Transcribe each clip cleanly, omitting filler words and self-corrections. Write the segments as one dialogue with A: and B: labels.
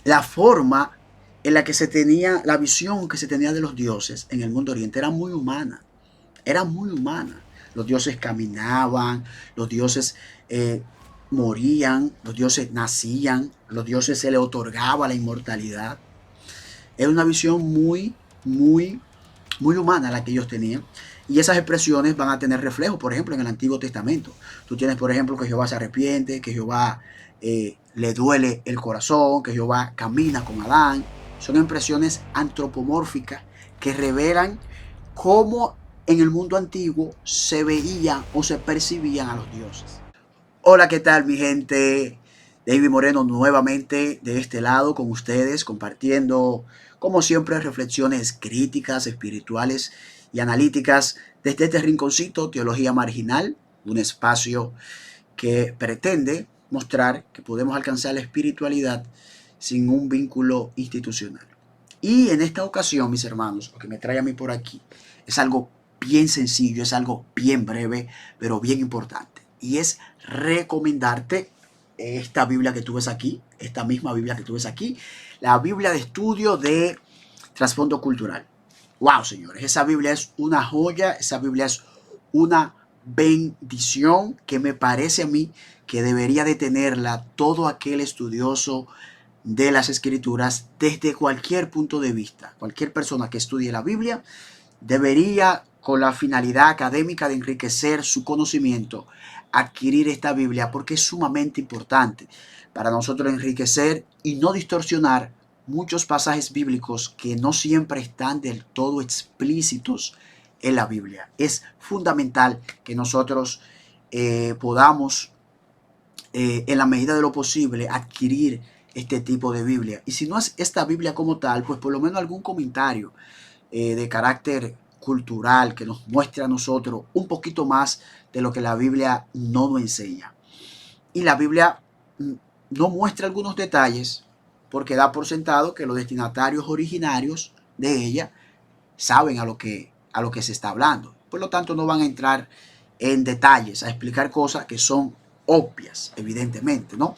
A: la forma en la que se tenía, la visión que se tenía de los dioses en el mundo oriente era muy humana. Los dioses caminaban, los dioses eh, morían, los dioses nacían, los dioses se les otorgaba la inmortalidad. Era una visión muy humana la que ellos tenían. Y esas expresiones van a tener reflejo, por ejemplo, en el Antiguo Testamento. Tú tienes, por ejemplo, que Jehová se arrepiente, que Jehová le duele el corazón, que Jehová camina con Adán. Son expresiones antropomórficas que revelan cómo en el mundo antiguo se veían o se percibían a los dioses. Hola, ¿qué tal mi gente? David Moreno nuevamente de este lado con ustedes, compartiendo como siempre reflexiones críticas, espirituales y analíticas desde este rinconcito Teología Marginal, un espacio que pretende mostrar que podemos alcanzar la espiritualidad sin un vínculo institucional. Y en esta ocasión, mis hermanos, lo que me trae a mí por aquí es algo bien sencillo, es algo bien breve, pero bien importante. Y es recomendarte esta Biblia que tú ves aquí, esta misma Biblia que tú ves aquí, la Biblia de estudio de trasfondo cultural. Wow, señores, esa Biblia es una joya, esa Biblia es una bendición que me parece a mí que debería de tenerla todo aquel estudioso de las escrituras desde cualquier punto de vista. Cualquier persona que estudie la Biblia debería, con la finalidad académica de enriquecer su conocimiento, adquirir esta Biblia porque es sumamente importante para nosotros enriquecer y no distorsionar muchos pasajes bíblicos que no siempre están del todo explícitos en la Biblia. Es fundamental que nosotros podamos, en la medida de lo posible, adquirir este tipo de Biblia. Y si no es esta Biblia como tal, pues por lo menos algún comentario de carácter cultural que nos muestre a nosotros un poquito más de lo que la Biblia no nos enseña. Y la Biblia no muestra algunos detalles porque da por sentado que los destinatarios originarios de ella saben a lo que se está hablando. Por lo tanto, no van a entrar en detalles, a explicar cosas que son obvias, evidentemente, ¿no?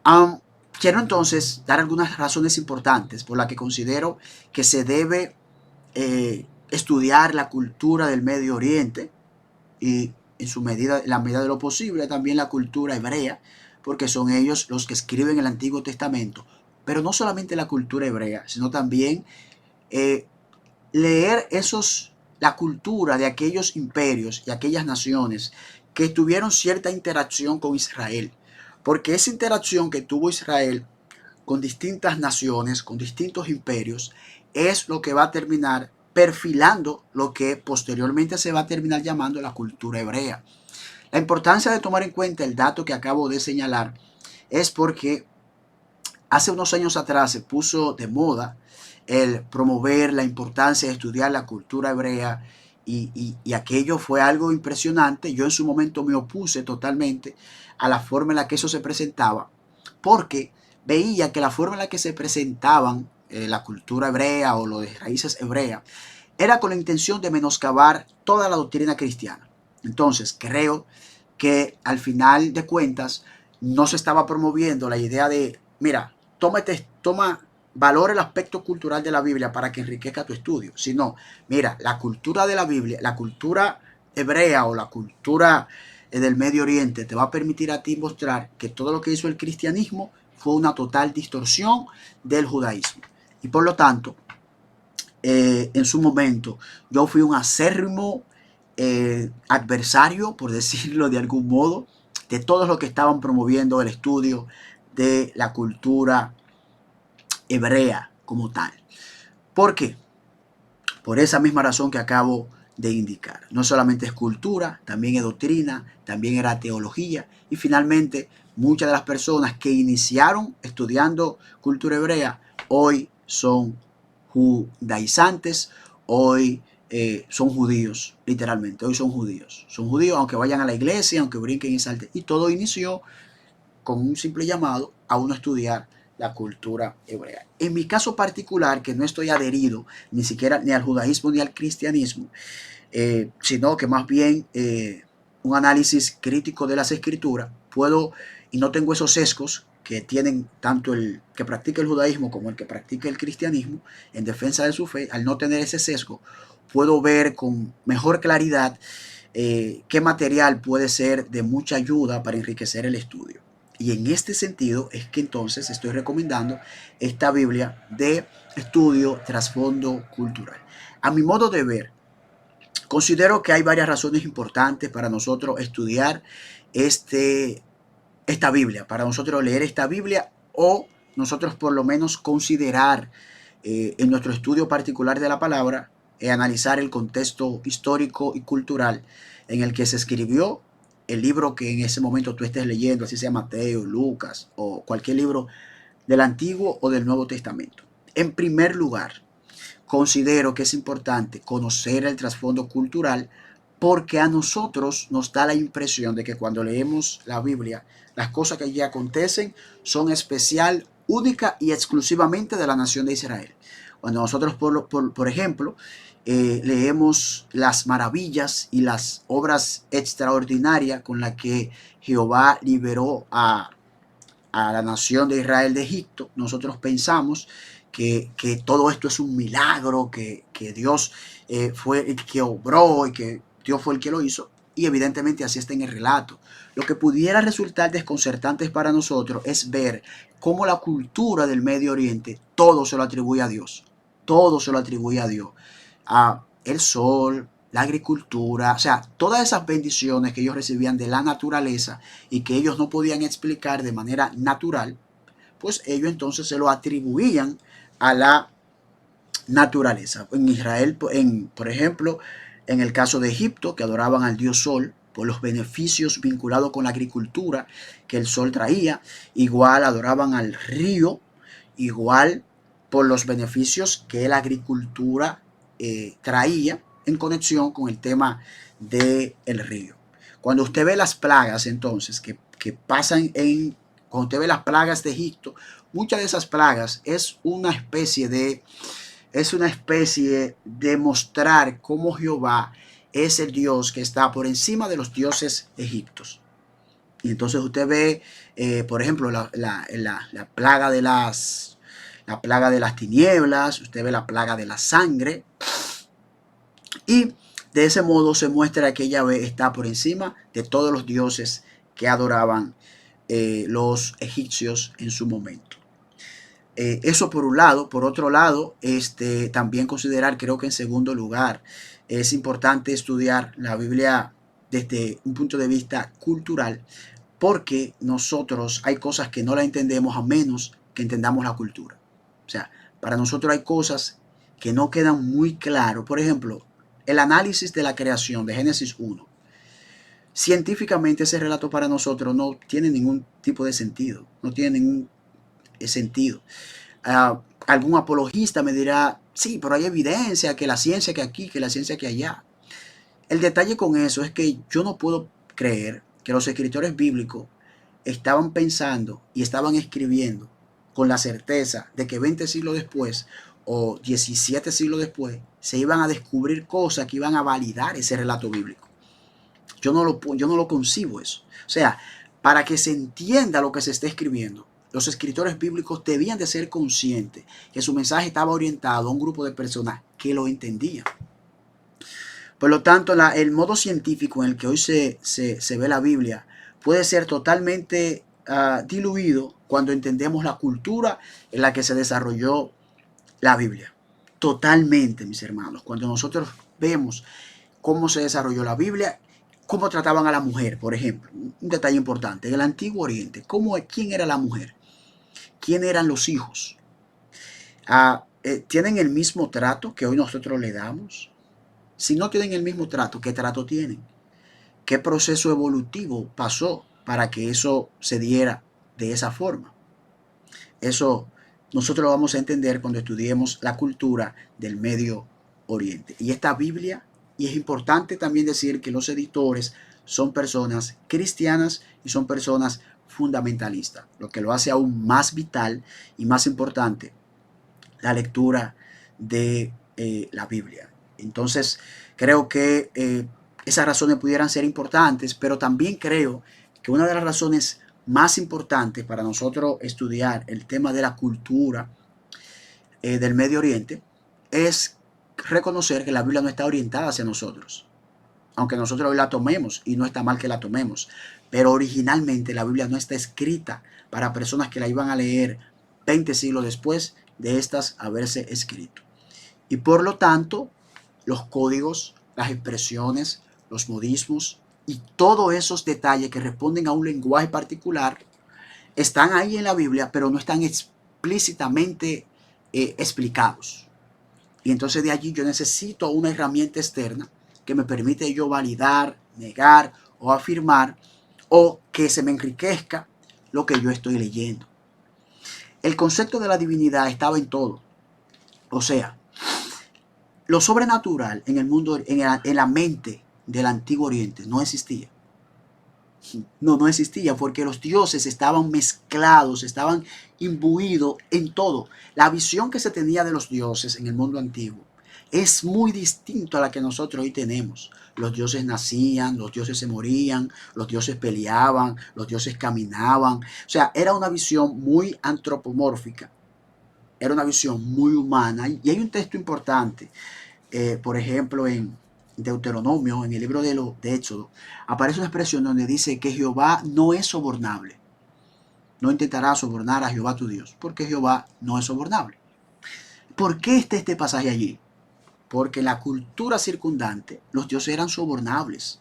A: Um, Quiero entonces dar algunas razones importantes por las que considero que se debe estudiar la cultura del Medio Oriente y en la medida de lo posible también la cultura hebrea, porque son ellos los que escriben el Antiguo Testamento. Pero no solamente la cultura hebrea, sino también eh, leer la cultura de aquellos imperios y aquellas naciones que tuvieron cierta interacción con Israel. Porque esa interacción que tuvo Israel con distintas naciones, con distintos imperios, es lo que va a terminar perfilando lo que posteriormente se va a terminar llamando la cultura hebrea. La importancia de tomar en cuenta el dato que acabo de señalar es porque hace unos años atrás se puso de moda el promover la importancia de estudiar la cultura hebrea y aquello fue algo impresionante. Yo en su momento me opuse totalmente a la forma en la que eso se presentaba porque veía que la forma en la que se presentaban la cultura hebrea o lo de raíces hebreas era con la intención de menoscabar toda la doctrina cristiana. Entonces creo que al final de cuentas no se estaba promoviendo la idea de, mira, toma valor el aspecto cultural de la Biblia para que enriquezca tu estudio, sino, mira, la cultura de la Biblia, la cultura hebrea o la cultura del Medio Oriente te va a permitir a ti mostrar que todo lo que hizo el cristianismo fue una total distorsión del judaísmo. Y por lo tanto, en su momento, yo fui un acérrimo adversario, por decirlo de algún modo, de todos los que estaban promoviendo el estudio de la cultura hebrea como tal. ¿Por qué? Por esa misma razón que acabo de indicar. No solamente es cultura, también es doctrina, también era teología y finalmente muchas de las personas que iniciaron estudiando cultura hebrea hoy son judaizantes, hoy son judíos, literalmente, hoy son judíos. Son judíos aunque vayan a la iglesia, aunque brinquen y salten. Y todo inició con un simple llamado a uno estudiar la cultura hebrea. En mi caso particular, que no estoy adherido ni siquiera ni al judaísmo ni al cristianismo, sino que más bien un análisis crítico de las escrituras, puedo y no tengo esos sesgos que tienen tanto el que practica el judaísmo como el que practica el cristianismo en defensa de su fe, al no tener ese sesgo, puedo ver con mejor claridad qué material puede ser de mucha ayuda para enriquecer el estudio. Y en este sentido es que entonces estoy recomendando esta Biblia de estudio trasfondo cultural. A mi modo de ver, considero que hay varias razones importantes para nosotros estudiar esta Biblia, para nosotros leer esta Biblia o nosotros por lo menos considerar en nuestro estudio particular de la palabra, analizar el contexto histórico y cultural en el que se escribió el libro que en ese momento tú estés leyendo, así sea Mateo, Lucas o cualquier libro del Antiguo o del Nuevo Testamento. En primer lugar, considero que es importante conocer el trasfondo cultural porque a nosotros nos da la impresión de que cuando leemos la Biblia, las cosas que allí acontecen son especial, única y exclusivamente de la nación de Israel. Cuando nosotros, por ejemplo, leemos las maravillas y las obras extraordinarias con las que Jehová liberó a la nación de Israel de Egipto, nosotros pensamos que todo esto es un milagro, que Dios fue el que obró y que Dios fue el que lo hizo, y evidentemente así está en el relato. Lo que pudiera resultar desconcertante para nosotros es ver cómo la cultura del Medio Oriente todo se lo atribuye a Dios, todo se lo atribuye a Dios, a el sol, la agricultura, o sea, todas esas bendiciones que ellos recibían de la naturaleza y que ellos no podían explicar de manera natural, pues ellos entonces se lo atribuían a la naturaleza. En Israel, por ejemplo, en el caso de Egipto, que adoraban al dios Sol por los beneficios vinculados con la agricultura que el sol traía, igual adoraban al río, igual por los beneficios que la agricultura traía en conexión con el tema del río. Cuando usted ve las plagas entonces que pasan cuando usted ve las plagas de Egipto, muchas de esas plagas es una especie de mostrar cómo Jehová es el Dios que está por encima de los dioses egipcios. Y entonces usted ve, por ejemplo, la plaga de la plaga de las tinieblas, usted ve la plaga de la sangre, y de ese modo se muestra que Yahvé está por encima de todos los dioses que adoraban los egipcios en su momento. Eso por un lado. Por otro lado, también considerar, creo que en segundo lugar, es importante estudiar la Biblia desde un punto de vista cultural, porque nosotros hay cosas que no la entendemos a menos que entendamos la cultura. O sea, para nosotros hay cosas que no quedan muy claro. Por ejemplo, el análisis de la creación de Génesis 1. Científicamente ese relato para nosotros no tiene ningún tipo de sentido, no tiene ningún sentido. Algún apologista me dirá, sí, pero hay evidencia que la ciencia que aquí, que la ciencia que allá. El detalle con eso es que yo no puedo creer que los escritores bíblicos estaban pensando y estaban escribiendo con la certeza de que 20 siglos después o 17 siglos después se iban a descubrir cosas que iban a validar ese relato bíblico. Yo no lo concibo eso. O sea, para que se entienda lo que se está escribiendo, los escritores bíblicos debían de ser conscientes que su mensaje estaba orientado a un grupo de personas que lo entendían. Por lo tanto, el modo científico en el que hoy se ve la Biblia puede ser totalmente diluido cuando entendemos la cultura en la que se desarrolló la Biblia. Totalmente, mis hermanos. Cuando nosotros vemos cómo se desarrolló la Biblia, cómo trataban a la mujer, por ejemplo. Un detalle importante. En el Antiguo Oriente, ¿quién era la mujer? ¿Quién eran los hijos? ¿Tienen el mismo trato que hoy nosotros le damos? Si no tienen el mismo trato, ¿qué trato tienen? ¿Qué proceso evolutivo pasó para que eso se diera de esa forma? Eso nosotros lo vamos a entender cuando estudiemos la cultura del Medio Oriente. Y esta Biblia, y es importante también decir que los editores son personas cristianas y son personas fundamentalistas, lo que lo hace aún más vital y más importante la lectura de la Biblia. Entonces, creo que esas razones pudieran ser importantes, pero también creo que una de las razones más importante para nosotros estudiar el tema de la cultura del Medio Oriente es reconocer que la Biblia no está orientada hacia nosotros, aunque nosotros hoy la tomemos, y no está mal que la tomemos, pero originalmente la Biblia no está escrita para personas que la iban a leer 20 siglos después de estas haberse escrito. Y por lo tanto, los códigos, las expresiones, los modismos y todos esos detalles que responden a un lenguaje particular están ahí en la Biblia, pero no están explícitamente explicados. Y entonces de allí yo necesito una herramienta externa que me permite yo validar, negar o afirmar, o que se me enriquezca lo que yo estoy leyendo. El concepto de la divinidad estaba en todo. O sea, lo sobrenatural en el mundo, en la mente del Antiguo Oriente no existía. No existía, porque los dioses estaban mezclados, estaban imbuidos en todo. La visión que se tenía de los dioses en el mundo antiguo es muy distinto a la que nosotros hoy tenemos. Los dioses nacían, los dioses se morían, los dioses peleaban, los dioses caminaban. O sea, era una visión muy antropomórfica, era una visión muy humana. Y hay un texto importante, por ejemplo, en Deuteronomio, en el libro de Éxodo, aparece una expresión donde dice que Jehová no es sobornable. No intentarás sobornar a Jehová tu Dios, porque Jehová no es sobornable. ¿Por qué está este pasaje allí? Porque en la cultura circundante los dioses eran sobornables.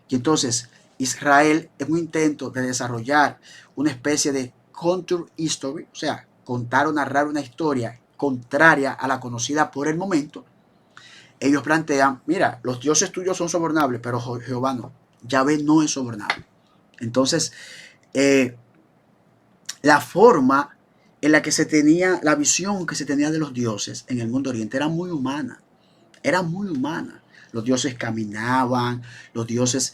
A: Y entonces Israel, en un intento de desarrollar una especie de counter history, o sea, contar o narrar una historia contraria a la conocida por el momento, ellos plantean, mira, los dioses tuyos son sobornables, pero Jehová no. Yahvé no es sobornable. Entonces, la forma en la que se tenía, la visión que se tenía de los dioses en el mundo oriente era muy humana. Era muy humana. Los dioses caminaban, los dioses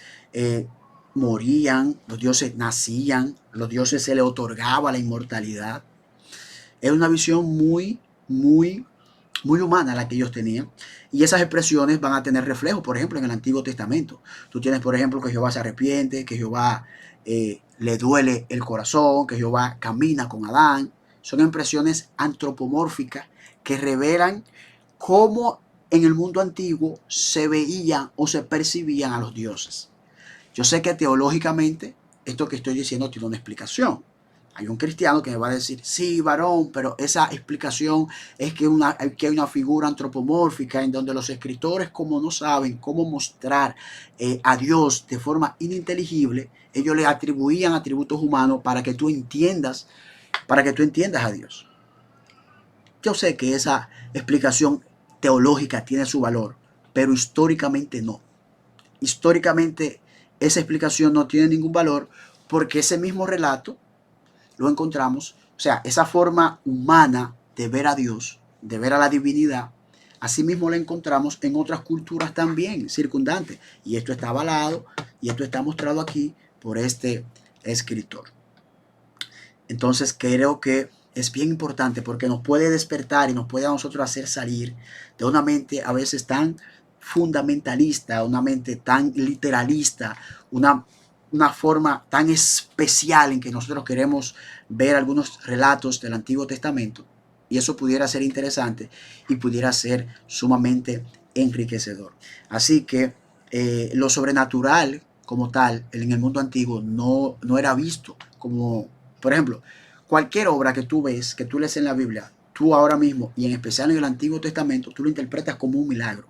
A: morían, los dioses nacían, los dioses se les otorgaba la inmortalidad. Era una visión muy humana la que ellos tenían. Y esas expresiones van a tener reflejo, por ejemplo, en el Antiguo Testamento. Tú tienes, por ejemplo, que Jehová se arrepiente, que Jehová le duele el corazón, que Jehová camina con Adán. Son expresiones antropomórficas que revelan cómo en el mundo antiguo se veían o se percibían a los dioses. Yo sé que teológicamente esto que estoy diciendo tiene una explicación. Hay un cristiano que me va a decir, sí, varón, pero esa explicación es que hay una figura antropomórfica en donde los escritores, como no saben cómo mostrar a Dios de forma ininteligible, ellos le atribuían atributos humanos para que tú entiendas a Dios. Yo sé que esa explicación teológica tiene su valor, pero históricamente no. Históricamente esa explicación no tiene ningún valor, porque ese mismo relato lo encontramos, o sea, esa forma humana de ver a Dios, de ver a la divinidad, asimismo la encontramos en otras culturas también circundantes. Y esto está avalado y esto está mostrado aquí por este escritor. Entonces creo que es bien importante, porque nos puede despertar y nos puede a nosotros hacer salir de una mente a veces tan fundamentalista, una mente tan literalista, una forma tan especial en que nosotros queremos ver algunos relatos del Antiguo Testamento, y eso pudiera ser interesante y pudiera ser sumamente enriquecedor. Así que lo sobrenatural como tal en el mundo antiguo no era visto como, por ejemplo, cualquier obra que tú ves, que tú lees en la Biblia, tú ahora mismo, y en especial en el Antiguo Testamento, tú lo interpretas como un milagro.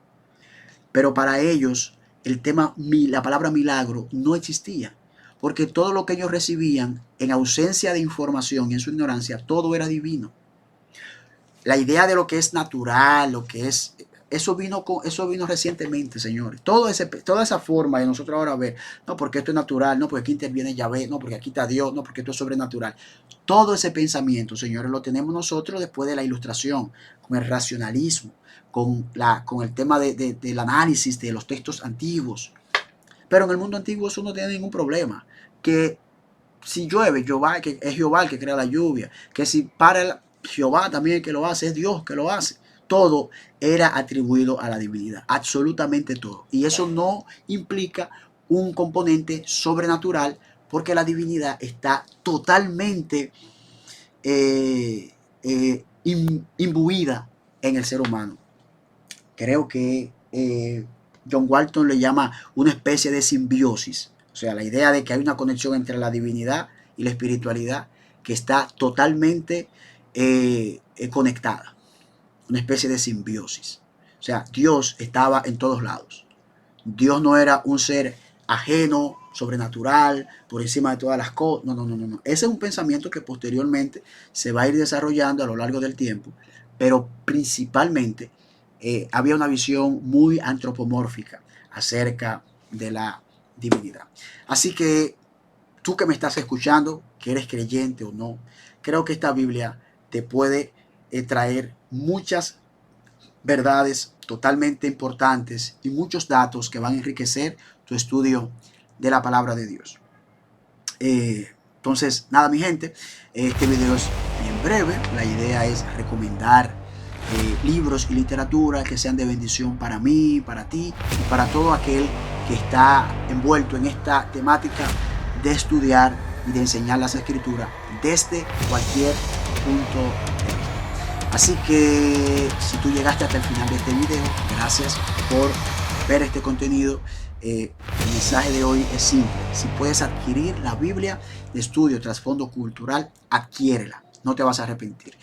A: Pero para ellos la palabra milagro no existía, porque todo lo que ellos recibían en ausencia de información y en su ignorancia, todo era divino. La idea de lo que es natural, lo que es, eso vino recientemente, señores. Toda esa forma de nosotros ahora ver, no, porque esto es natural, no, porque aquí interviene Yahvé, no, porque aquí está Dios, no, porque esto es sobrenatural. Todo ese pensamiento, señores, lo tenemos nosotros después de la ilustración, con el racionalismo, con el tema del análisis de los textos antiguos. Pero en el mundo antiguo eso no tiene ningún problema. Que si llueve, Jehová, que es Jehová el que crea la lluvia. Que si para Jehová también el que lo hace, es Dios que lo hace. Todo era atribuido a la divinidad, absolutamente todo. Y eso no implica un componente sobrenatural porque la divinidad está totalmente imbuida en el ser humano. Creo que John Walton le llama una especie de simbiosis, o sea, la idea de que hay una conexión entre la divinidad y la espiritualidad que está totalmente conectada, una especie de simbiosis. O sea, Dios estaba en todos lados. Dios no era un ser ajeno, sobrenatural, por encima de todas las cosas. No, no, no, no. Ese es un pensamiento que posteriormente se va a ir desarrollando a lo largo del tiempo, pero principalmente había una visión muy antropomórfica acerca de la divinidad. Así que tú que me estás escuchando, que eres creyente o no, creo que esta Biblia te puede traer muchas verdades totalmente importantes y muchos datos que van a enriquecer tu estudio de la palabra de Dios. Entonces, nada, mi gente, este video es bien breve. La idea es recomendar libros y literatura que sean de bendición para mí, para ti y para todo aquel que está envuelto en esta temática de estudiar y de enseñar las escrituras desde cualquier punto de vista. Así que si tú llegaste hasta el final de este video, gracias por ver este contenido. El mensaje de hoy es simple: si puedes adquirir la Biblia de estudio trasfondo cultural, adquiérela, no te vas a arrepentir.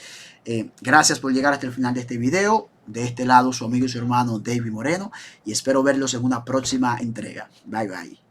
A: Gracias por llegar hasta el final de este video. De este lado, su amigo y su hermano David Moreno, y espero verlos en una próxima entrega. Bye bye.